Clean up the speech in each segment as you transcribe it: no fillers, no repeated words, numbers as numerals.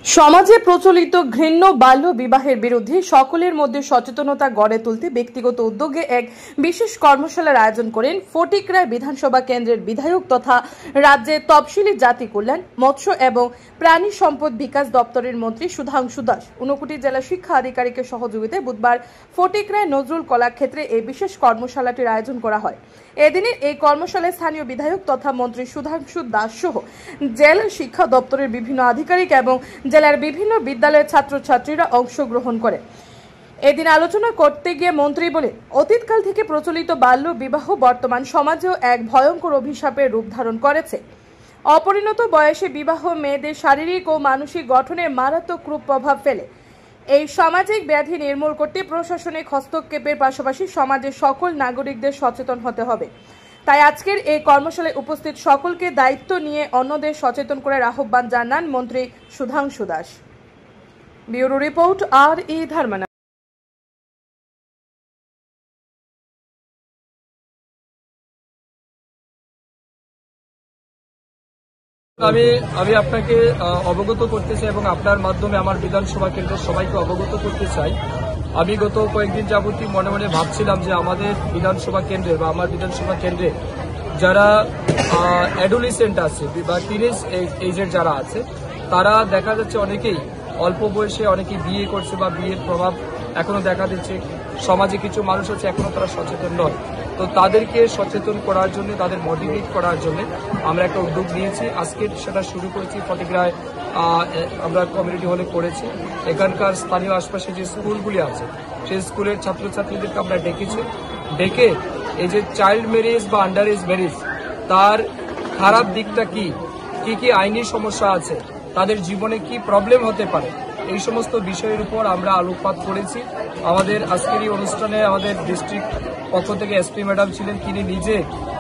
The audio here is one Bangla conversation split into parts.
সমাজে প্রচলিত ঘৃণ্য বাল্য বিবাহের বিরুদ্ধে সকলের মধ্যে সচেতনতা গড়ে তুলতে ব্যক্তিগত উদ্যোগে এক বিশেষ কর্মশালার আয়োজন করেন ফটিকরায় বিধানসভা কেন্দ্রের বিধায়ক তথা রাজ্যের তফসিলি জাতি কল্যাণ, মৎস্য এবং প্রাণী সম্পদ বিকাশ দপ্তরের মন্ত্রী সুধাংশু দাস। ঊনকোটি জেলা শিক্ষা আধিকারিকের সহযোগিতায় বুধবার ফটিকরায় নজরুল কলাক্ষেত্রে এই বিশেষ কর্মশালাটির আয়োজন করা হয়। এদিনের এই কর্মশালায় স্থানীয় বিধায়ক তথা মন্ত্রী সুধাংশু দাস সহ জেলা শিক্ষা দপ্তরের বিভিন্ন আধিকারিক এবং জেলার বিভিন্ন বিদ্যালয়ের ছাত্রছাত্রীরা অংশগ্রহণ করে। এদিন আলোচনা করতে গিয়ে মন্ত্রী বলেন, অতীতকাল থেকে প্রচলিত বাল্য বিবাহ বর্তমান সমাজেও এক ভয়ঙ্কর অভিশাপের রূপ ধারণ করেছে। অপরিণত বয়সে বিবাহ মেয়েদের শারীরিক ও মানসিক গঠনে মারাত্মক রূপ প্রভাব ফেলে। এই সামাজিক ব্যাধি নির্মূল করতে প্রশাসনিক হস্তক্ষেপের পাশাপাশি সমাজের সকল নাগরিকদের সচেতন হতে হবে। তাই আজকের এই কর্মশালায় উপস্থিত সকলকে দায়িত্ব নিয়ে অন্যদের সচেতন করার আহ্বান জানান মন্ত্রী সুধাংশু দাস। ব্যুরো রিপোর্ট আর.ই. ধর্মনা। আমি আপনাকে অবগত করতে চাই এবং আপনার মাধ্যমে আমার বিধানসভা কেন্দ্রের সবাইকে অবগত করতে চাই। আমি গত কয়েকদিন যাবতীয় মনে মনে ভাবছিলাম যে আমাদের বিধানসভা কেন্দ্রে বা আমার বিধানসভা কেন্দ্রে যারা অ্যাডোলেসেন্ট আছে বা টিনেজ এজের যারা আছে, তারা দেখা যাচ্ছে অনেকেই অল্প বয়সে অনেকেই বিয়ে করছে বা বিয়ের প্রভাব এখনো দেখা দিচ্ছে। সমাজে কিছু মানুষ আছে এখনো তারা সচেতন নয়। তো তাদেরকে সচেতন করার জন্য, তাদের মোটিভেট করার জন্য আমরা একটা উদ্যোগ নিয়েছি। আজকে সেটা শুরু করেছি ফটিকরায়, আমরা কমিউনিটি হলে করেছি। এখানকার স্থানীয় আশপাশে যে স্কুলগুলি আছে সেই স্কুলের ছাত্রছাত্রীদেরকে আমরা ডেকে এই যে চাইল্ড ম্যারেজ বা আন্ডার এজ ম্যারেজ, তার খারাপ দিকটা কি কি আইনি সমস্যা আছে, তাদের জীবনে কি প্রবলেম হতে পারে, এই সমস্ত বিষয়ের উপর আমরা আলোকপাত করেছি। আমাদের আজকের এই অনুষ্ঠানে আমাদের ডিস্ট্রিক্ট পক্ষ থেকে এসপি ম্যাডাম ছিলেন, তিনি নিজে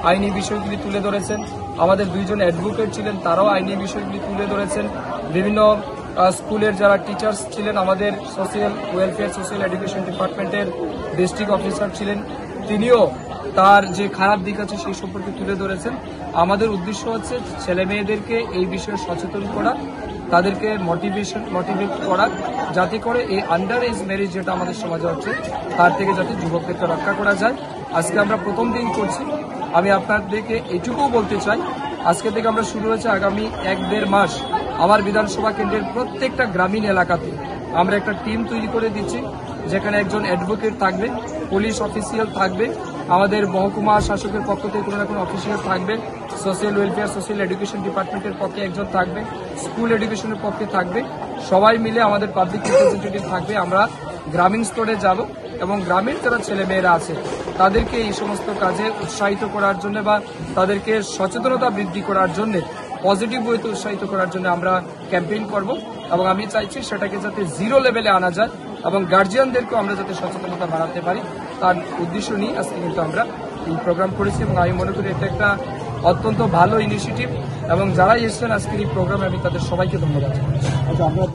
আইনি বিষয়গুলি তুলে ধরেছেন। আমাদের দুইজন অ্যাডভোকেট ছিলেন, তারাও আইনি বিষয়গুলি তুলে ধরেছেন। বিভিন্ন স্কুলের যারা টিচার্স ছিলেন, আমাদের সোশ্যাল ওয়েলফেয়ার সোশ্যাল এডুকেশন ডিপার্টমেন্টের ডিস্ট্রিক্ট অফিসার ছিলেন, তিনিও তার যে খারাপ দিক আছে সেই সম্পর্কে তুলে ধরেছেন। আমাদের উদ্দেশ্য হচ্ছে ছেলে মেয়েদেরকে এই বিষয়ে সচেতন করা, তাদেরকে মোটিভেট করা, যাতে করে এই আন্ডার এজ ম্যারেজ যেটা আমাদের সমাজে হচ্ছে তার থেকে যাতে যুবকদেরকে রক্ষা করা যায়। আজকে আমরা প্রথম দিন করছি। আমি আপনাদেরকে এটুকুও বলতে চাই, আজকে থেকে আমরা শুরু হয়েছে আগামী 1-1.5 মাস আমার বিধানসভা কেন্দ্রের প্রত্যেকটা গ্রামীণ এলাকাতে আমরা একটা টিম তৈরি করে দিচ্ছি, যেখানে একজন অ্যাডভোকেট থাকবে, পুলিশ অফিসিয়াল থাকবে, আমাদের মহকুমা শাসকের পক্ষ থেকে কোনো না কোনো অফিসিয়াল থাকবে, সোশ্যাল ওয়েলফেয়ার সোশ্যাল এডুকেশন ডিপার্টমেন্টের পক্ষে একজন থাকবে, স্কুল এডুকেশনের পক্ষে থাকবে, সবাই মিলে আমাদের পাবলিক রিপ্রেজেন্টেটিভ থাকবে। আমরা গ্রামীণ স্তরে যাব এবং গ্রামের যারা ছেলেমেয়েরা আছে তাদেরকে এই সমস্ত কাজে উৎসাহিত করার জন্য বা তাদেরকে সচেতনতা বৃদ্ধি করার জন্য, পজিটিভ ওয়েতে উৎসাহিত করার জন্য আমরা ক্যাম্পেইন করব। এবং আমি চাইছি সেটাকে যাতে জিরো লেভেলে আনা যায় এবং গার্জিয়ানদেরকেও আমরা যাতে সচেতনতা বাড়াতে পারি, তার উদ্দেশ্য নিয়ে আজকে কিন্তু আমরা এই প্রোগ্রাম করেছি। এবং আমি মনে করি এটা একটা অত্যন্ত ভালো ইনিশিয়েটিভ এবং যারাই এসেছেন আজকের এই প্রোগ্রামে আমি তাদের সবাইকে ধন্যবাদ জানাচ্ছি।